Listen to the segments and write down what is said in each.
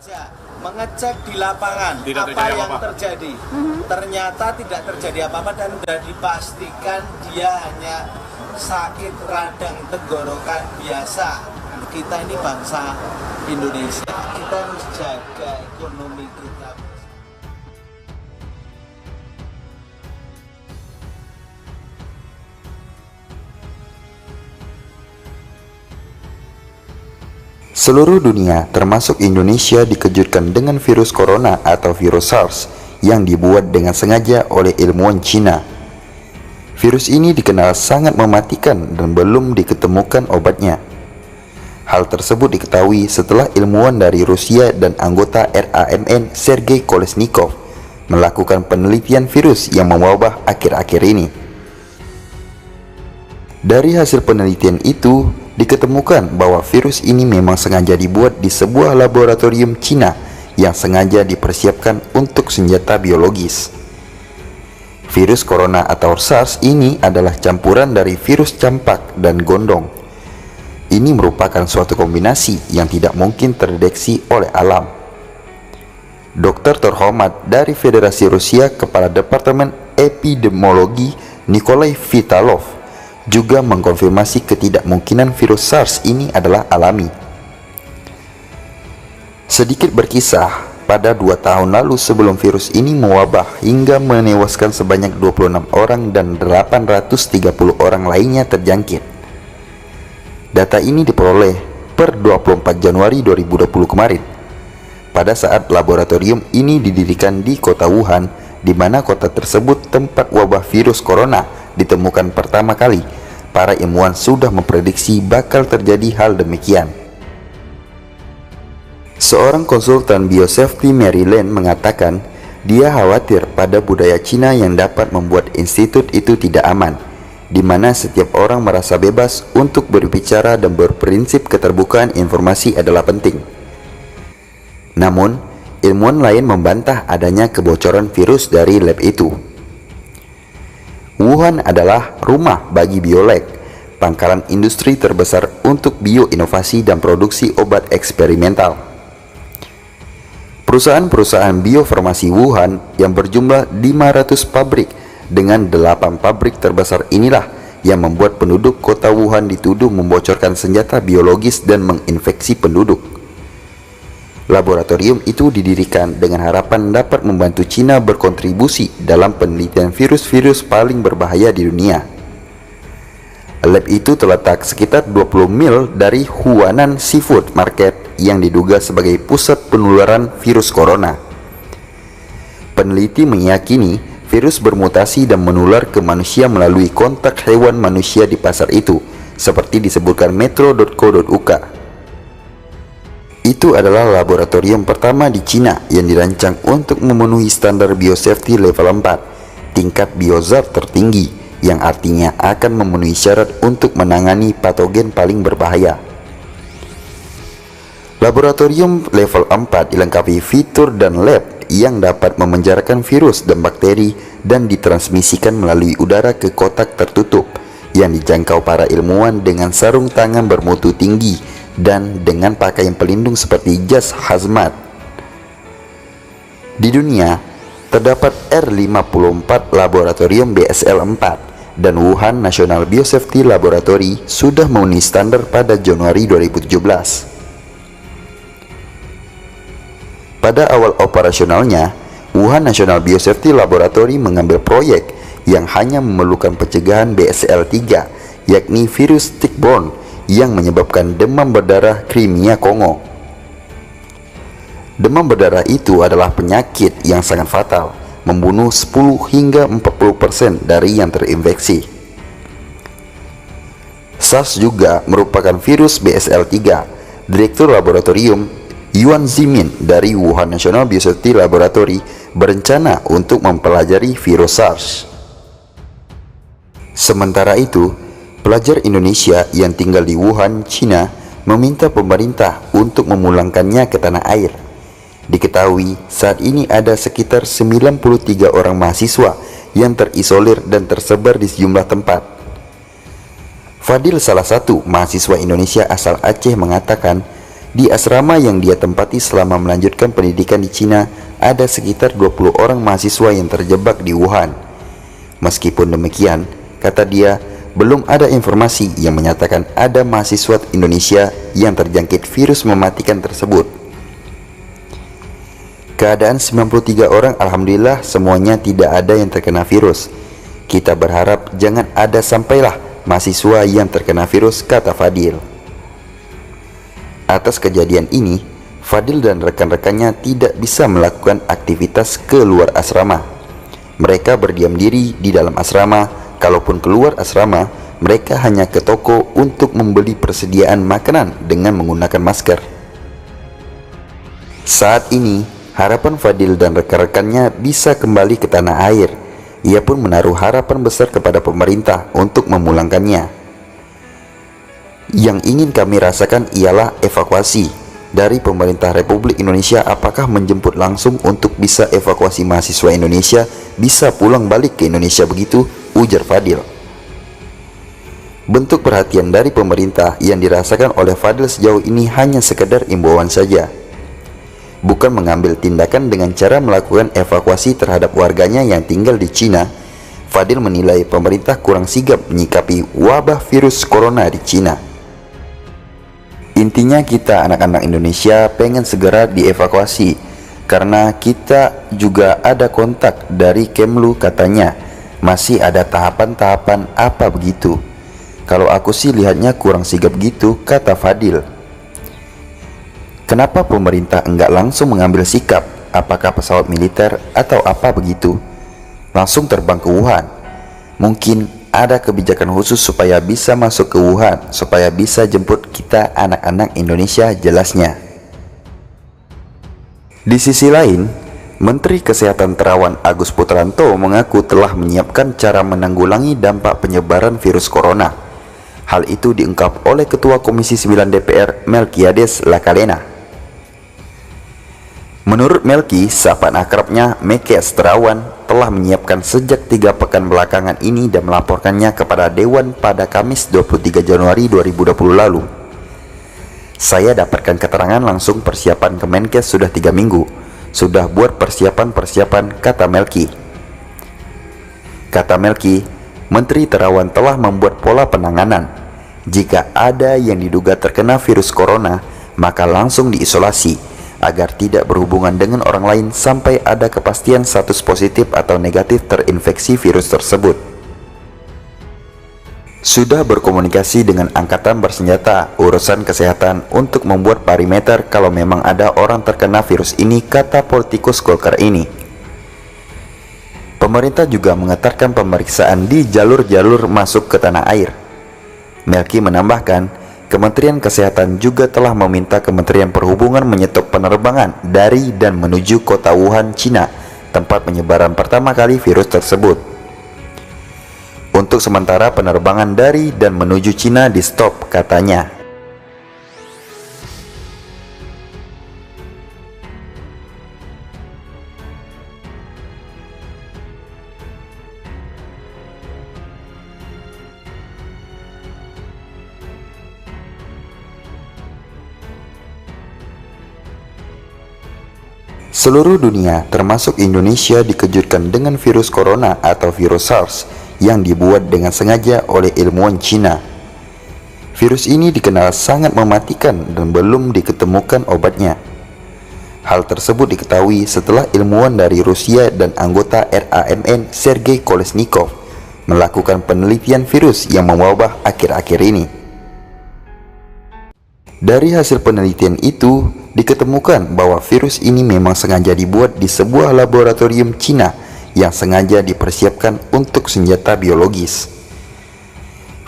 Mengecek di lapangan Tidak apa terjadi yang apa-apa. terjadi. Ternyata tidak terjadi apa-apa dan sudah dipastikan dia hanya sakit radang tenggorokan biasa. Kita ini bangsa Indonesia, kita harus jaga ekonomi kita. Seluruh dunia, termasuk Indonesia, dikejutkan dengan virus corona atau virus SARS yang dibuat dengan sengaja oleh ilmuwan Cina. Virus ini dikenal sangat mematikan dan belum diketemukan obatnya. Hal tersebut diketahui setelah ilmuwan dari Rusia dan anggota RAMN Sergei Kolesnikov melakukan penelitian virus yang mewabah akhir-akhir ini. Dari hasil penelitian itu, diketemukan bahwa virus ini memang sengaja dibuat di sebuah laboratorium Cina yang sengaja dipersiapkan untuk senjata biologis. Virus corona atau SARS ini adalah campuran dari virus campak dan gondong. Ini merupakan suatu kombinasi yang tidak mungkin terdeteksi oleh alam. Dokter terhormat dari Federasi Rusia, Kepala Departemen Epidemiologi Nikolai Vitalov, juga mengkonfirmasi ketidakmungkinan virus SARS ini adalah alami. Sedikit berkisah, pada 2 tahun lalu sebelum virus ini mewabah hingga menewaskan sebanyak 26 orang dan 830 orang lainnya terjangkit. Data ini diperoleh per 24 Januari 2020 kemarin. Pada saat laboratorium ini didirikan di kota Wuhan, di mana kota tersebut tempat wabah virus corona ditemukan pertama kali, para ilmuwan sudah memprediksi bakal terjadi hal demikian. Seorang konsultan biosafety Maryland mengatakan dia khawatir pada budaya Cina yang dapat membuat institut itu tidak aman, di mana setiap orang merasa bebas untuk berbicara dan berprinsip keterbukaan informasi adalah penting. Namun, ilmuwan lain membantah adanya kebocoran virus dari lab itu. Wuhan adalah rumah bagi Biolek, pangkalan industri terbesar untuk bioinovasi dan produksi obat eksperimental. Perusahaan-perusahaan biofarmasi Wuhan yang berjumlah 500 pabrik dengan 8 pabrik terbesar inilah yang membuat penduduk kota Wuhan dituduh membocorkan senjata biologis dan menginfeksi penduduk. Laboratorium itu didirikan dengan harapan dapat membantu Cina berkontribusi dalam penelitian virus-virus paling berbahaya di dunia. Lab itu terletak sekitar 20 mil dari Huanan Seafood Market yang diduga sebagai pusat penularan virus corona. Peneliti meyakini virus bermutasi dan menular ke manusia melalui kontak hewan manusia di pasar itu, seperti disebutkan metro.co.uk. Itu adalah laboratorium pertama di Cina yang dirancang untuk memenuhi standar biosafety level 4, tingkat biozat tertinggi, yang artinya akan memenuhi syarat untuk menangani patogen paling berbahaya. Laboratorium level 4 dilengkapi fitur dan lab yang dapat memenjarakan virus dan bakteri dan ditransmisikan melalui udara ke kotak tertutup yang dijangkau para ilmuwan dengan sarung tangan bermutu tinggi dan dengan pakaian pelindung seperti jas hazmat. Di dunia, terdapat R54 laboratorium BSL-4 dan Wuhan National Biosafety Laboratory sudah memenuhi standar pada Januari 2017. Pada awal operasionalnya, Wuhan National Biosafety Laboratory mengambil proyek yang hanya memerlukan pencegahan BSL-3, yakni virus tick-borne yang menyebabkan demam berdarah Crimea Kongo. Demam berdarah itu adalah penyakit yang sangat fatal, membunuh 10 hingga 40% dari yang terinfeksi. SARS juga merupakan virus BSL-3. Direktur laboratorium Yuan Zimin dari Wuhan National Biosafety Laboratory berencana untuk mempelajari virus SARS. Sementara itu, pelajar Indonesia yang tinggal di Wuhan, Cina, meminta pemerintah untuk memulangkannya ke tanah air. Diketahui saat ini ada sekitar 93 orang mahasiswa yang terisolir dan tersebar di sejumlah tempat. Fadil, salah satu mahasiswa Indonesia asal Aceh, mengatakan Di asrama yang dia tempati selama melanjutkan pendidikan di Cina, ada sekitar 20 orang mahasiswa yang terjebak di Wuhan. Meskipun demikian, kata dia, belum ada informasi yang menyatakan ada mahasiswa Indonesia yang terjangkit virus mematikan tersebut. Keadaan 93 orang alhamdulillah semuanya tidak ada yang terkena virus. Kita berharap jangan ada sampailah mahasiswa yang terkena virus, kata Fadil. Atas kejadian ini, Fadil dan rekan-rekannya tidak bisa melakukan aktivitas ke luar asrama. Mereka berdiam diri di dalam asrama. Kalaupun keluar asrama, mereka hanya ke toko untuk membeli persediaan makanan dengan menggunakan masker. Saat ini, harapan Fadil dan rekan-rekannya bisa kembali ke tanah air. Ia pun menaruh harapan besar kepada pemerintah untuk memulangkannya. Yang ingin kami rasakan ialah evakuasi dari pemerintah Republik Indonesia. Apakah menjemput langsung untuk bisa evakuasi mahasiswa Indonesia bisa pulang balik ke Indonesia begitu, ujar Fadil. Bentuk perhatian dari pemerintah yang dirasakan oleh Fadil sejauh ini hanya sekedar imbauan saja, bukan mengambil tindakan dengan cara melakukan evakuasi terhadap warganya yang tinggal di Cina. Fadil menilai pemerintah kurang sigap menyikapi wabah virus corona di Cina. Intinya kita anak-anak Indonesia pengen segera dievakuasi karena kita juga ada kontak dari Kemlu, katanya. Masih ada tahapan-tahapan apa begitu. Kalau aku sih lihatnya kurang sigap gitu, kata Fadil. Kenapa pemerintah enggak langsung mengambil sikap? Apakah pesawat militer atau apa begitu? Langsung terbang ke Wuhan. Mungkin ada kebijakan khusus supaya bisa masuk ke Wuhan, supaya bisa jemput kita anak-anak Indonesia, jelasnya. Di sisi lain, Menteri Kesehatan Terawan Agus Putranto mengaku telah menyiapkan cara menanggulangi dampak penyebaran virus corona. Hal itu diungkap oleh Ketua Komisi 9 DPR Melkiades Lakalena. Menurut Melki, sapaan akrabnya Mekes Terawan telah menyiapkan sejak 3 pekan belakangan ini dan melaporkannya kepada Dewan pada Kamis 23 Januari 2020 lalu. Saya dapatkan keterangan langsung persiapan Kemenkes sudah 3 minggu. Sudah buat persiapan-persiapan, kata Melki. Kata Melki, Menteri Terawan telah membuat pola penanganan. Jika ada yang diduga terkena virus corona, maka langsung diisolasi agar tidak berhubungan dengan orang lain sampai ada kepastian status positif atau negatif terinfeksi virus tersebut. Sudah berkomunikasi dengan angkatan bersenjata urusan kesehatan untuk membuat parameter kalau memang ada orang terkena virus ini, kata politikus Golkar ini. Pemerintah juga mengetatkan pemeriksaan di jalur-jalur masuk ke tanah air. Melki menambahkan, Kementerian Kesehatan juga telah meminta Kementerian Perhubungan menyetop penerbangan dari dan menuju kota Wuhan, Cina, tempat penyebaran pertama kali virus tersebut. Untuk sementara penerbangan dari dan menuju Cina di stop, katanya. Seluruh dunia, termasuk Indonesia, dikejutkan dengan virus corona atau virus SARS yang dibuat dengan sengaja oleh ilmuwan Cina. Virus ini dikenal sangat mematikan dan belum diketemukan obatnya. Hal tersebut diketahui setelah ilmuwan dari Rusia dan anggota RAMN Sergei Kolesnikov melakukan penelitian virus yang mewabah akhir-akhir ini. Dari hasil penelitian itu, diketemukan bahwa virus ini memang sengaja dibuat di sebuah laboratorium Cina yang sengaja dipersiapkan untuk senjata biologis.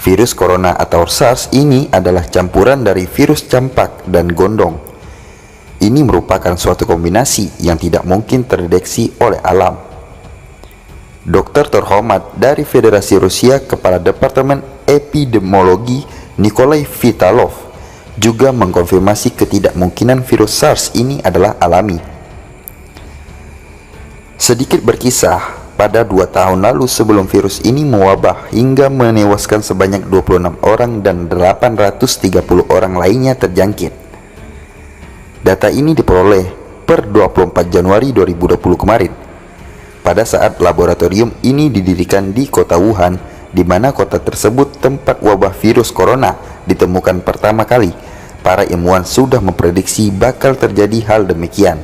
Virus corona atau SARS ini adalah campuran dari virus campak dan gondong. Ini merupakan suatu kombinasi yang tidak mungkin terdeteksi oleh alam. Dokter terhormat dari Federasi Rusia, Kepala Departemen Epidemiologi Nikolai Vitalov, juga mengkonfirmasi ketidakmungkinan virus SARS ini adalah alami. Sedikit berkisah, pada 2 tahun lalu sebelum virus ini mewabah hingga menewaskan sebanyak 26 orang dan 830 orang lainnya terjangkit. Data ini diperoleh per 24 Januari 2020 kemarin. Pada saat laboratorium ini didirikan di kota Wuhan, di mana kota tersebut tempat wabah virus corona ditemukan pertama kali, para ilmuwan sudah memprediksi bakal terjadi hal demikian.